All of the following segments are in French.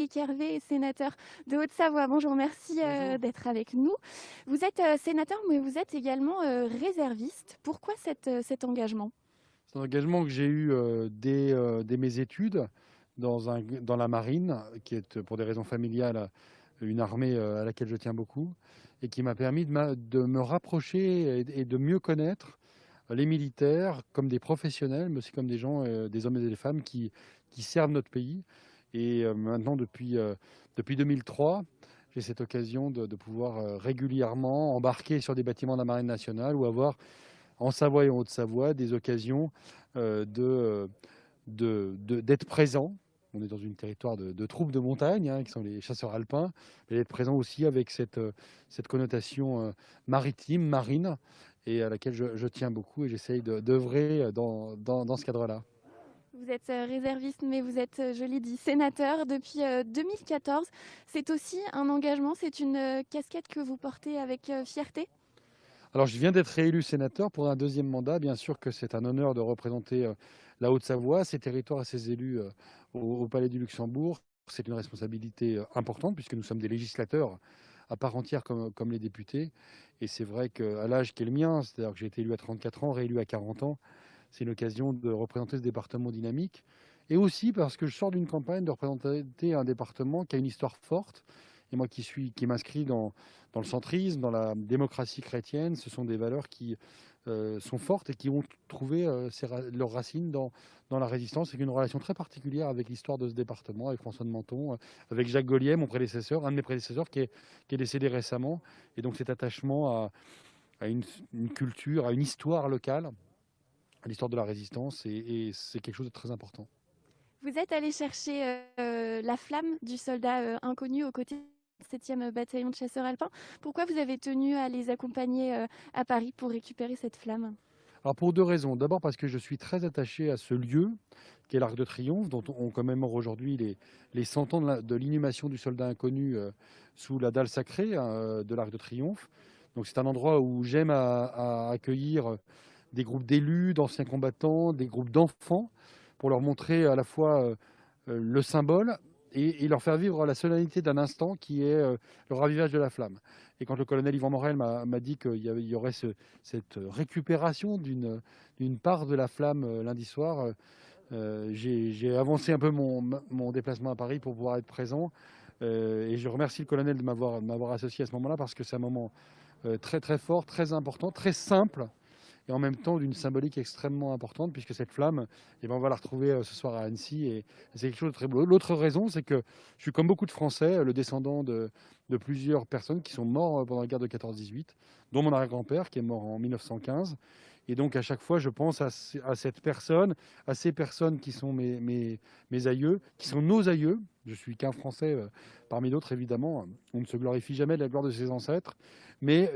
Éric Hervé, sénateur de Haute-Savoie. Bonjour, merci Bonjour. d'être avec nous. Vous êtes sénateur, mais vous êtes également réserviste. Pourquoi cet engagement? C'est un engagement que j'ai eu dès mes études dans la marine, qui est pour des raisons familiales une armée à laquelle je tiens beaucoup, et qui m'a permis de me rapprocher et de mieux connaître les militaires comme des professionnels, mais aussi comme des gens, des hommes et des femmes qui servent notre pays. Et maintenant, depuis 2003, j'ai cette occasion de pouvoir régulièrement embarquer sur des bâtiments de la Marine nationale ou avoir en Savoie et en Haute-Savoie des occasions d'être présent. On est dans un territoire de troupes de montagne, qui sont les chasseurs alpins, et d'être présent aussi avec cette connotation maritime, marine, et à laquelle je tiens beaucoup, et j'essaye d'œuvrer dans ce cadre-là. Vous êtes réserviste, mais vous êtes, je l'ai dit, sénateur depuis 2014. C'est aussi un engagement, c'est une casquette que vous portez avec fierté? Alors, je viens d'être réélu sénateur pour un deuxième mandat. Bien sûr que c'est un honneur de représenter la Haute-Savoie, ses territoires et ses élus au Palais du Luxembourg. C'est une responsabilité importante puisque nous sommes des législateurs à part entière comme les députés. Et c'est vrai qu'à l'âge qui est le mien, c'est-à-dire que j'ai été élu à 34 ans, réélu à 40 ans, c'est une occasion de représenter ce département dynamique. Et aussi parce que je sors d'une campagne de représenter un département qui a une histoire forte. Et moi qui m'inscris dans le centrisme, dans la démocratie chrétienne, ce sont des valeurs qui sont fortes et qui ont trouvé leurs racines dans la résistance, avec une relation très particulière avec l'histoire de ce département, avec François de Menton, avec Jacques Golliet, mon prédécesseur, un de mes prédécesseurs qui est décédé récemment. Et donc cet attachement à une culture, à une histoire locale, à l'histoire de la résistance, et c'est quelque chose de très important. Vous êtes allé chercher la flamme du soldat inconnu aux côtés du 7e bataillon de chasseurs alpins. Pourquoi vous avez tenu à les accompagner à Paris pour récupérer cette flamme? Alors pour deux raisons. D'abord parce que je suis très attaché à ce lieu, qui est l'Arc de Triomphe, dont on commémore aujourd'hui les 100 ans de l'inhumation du soldat inconnu sous la dalle sacrée, de l'Arc de Triomphe. Donc c'est un endroit où j'aime à accueillir des groupes d'élus, d'anciens combattants, des groupes d'enfants, pour leur montrer à la fois le symbole et leur faire vivre la solennité d'un instant qui est le ravivage de la flamme. Et quand le colonel Yvan Morel m'a dit qu'il y aurait cette récupération d'une part de la flamme lundi soir, j'ai avancé un peu mon déplacement à Paris pour pouvoir être présent. Et je remercie le colonel de m'avoir associé à ce moment-là, parce que c'est un moment très très fort, très important, très simple, et en même temps d'une symbolique extrêmement importante, puisque cette flamme, eh ben, on va la retrouver ce soir à Annecy, et c'est quelque chose de très beau. L'autre raison, c'est que je suis comme beaucoup de Français, le descendant de plusieurs personnes qui sont morts pendant la guerre de 14-18, dont mon arrière-grand-père qui est mort en 1915. Et donc à chaque fois, je pense à cette personne, à ces personnes qui sont mes aïeux, qui sont nos aïeux. Je suis qu'un Français parmi d'autres, évidemment. On ne se glorifie jamais de la gloire de ses ancêtres, mais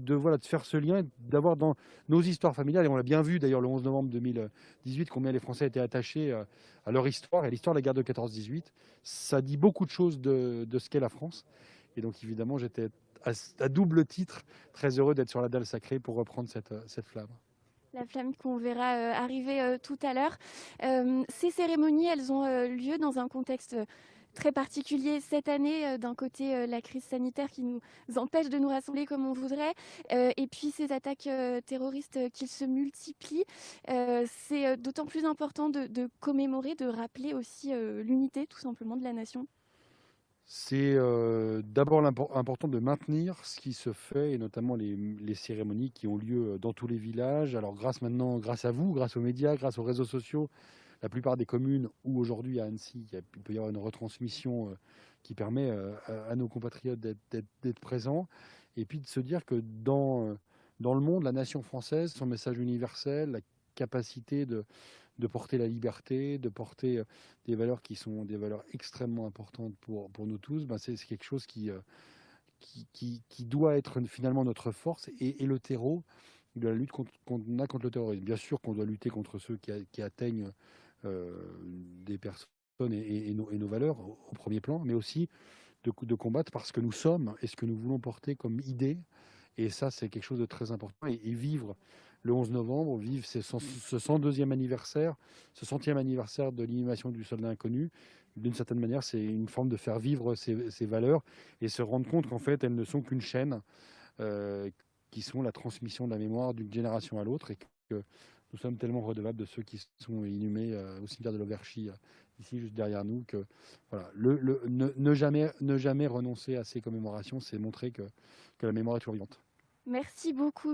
voilà, de faire ce lien, d'avoir dans nos histoires familiales, et on l'a bien vu d'ailleurs le 11 novembre 2018, combien les Français étaient attachés à leur histoire et à l'histoire de la guerre de 14-18. Ça dit beaucoup de choses de ce qu'est la France. Et donc évidemment, j'étais à double titre très heureux d'être sur la dalle sacrée pour reprendre cette flamme. La flamme qu'on verra arriver tout à l'heure. Ces cérémonies, elles ont lieu dans un contexte très particulier cette année. D'un côté, la crise sanitaire qui nous empêche de nous rassembler comme on voudrait, et puis ces attaques terroristes qui se multiplient. C'est d'autant plus important de commémorer, de rappeler aussi l'unité tout simplement de la nation. C'est d'abord important de maintenir ce qui se fait, et notamment les cérémonies qui ont lieu dans tous les villages. Alors grâce à vous, grâce aux médias, grâce aux réseaux sociaux, la plupart des communes, ou aujourd'hui à Annecy, il peut y avoir une retransmission qui permet à nos compatriotes d'être présents. Et puis de se dire que dans le monde, la nation française, son message universel, la capacité de porter la liberté, de porter des valeurs qui sont des valeurs extrêmement importantes pour nous tous, ben c'est quelque chose qui doit être finalement notre force, et le terreau de la lutte qu'on a contre le terrorisme. Bien sûr qu'on doit lutter contre ceux qui atteignent des personnes et nos valeurs au premier plan, mais aussi de combattre parce que nous sommes et ce que nous voulons porter comme idée. Et ça, c'est quelque chose de très important. Et vivre le 11 novembre, vivre ce 102e anniversaire, ce 100e anniversaire de l'inhumation du soldat inconnu, D'une certaine manière, c'est une forme de faire vivre ces valeurs et se rendre compte qu'en fait, elles ne sont qu'une chaîne euh, qui sont la transmission de la mémoire d'une génération à l'autre et que nous sommes tellement redevables de ceux qui sont inhumés au cimetière de l'Auverchie, ici juste derrière nous, que voilà, ne jamais renoncer à ces commémorations, c'est montrer que la mémoire est toujours vivante. Merci beaucoup.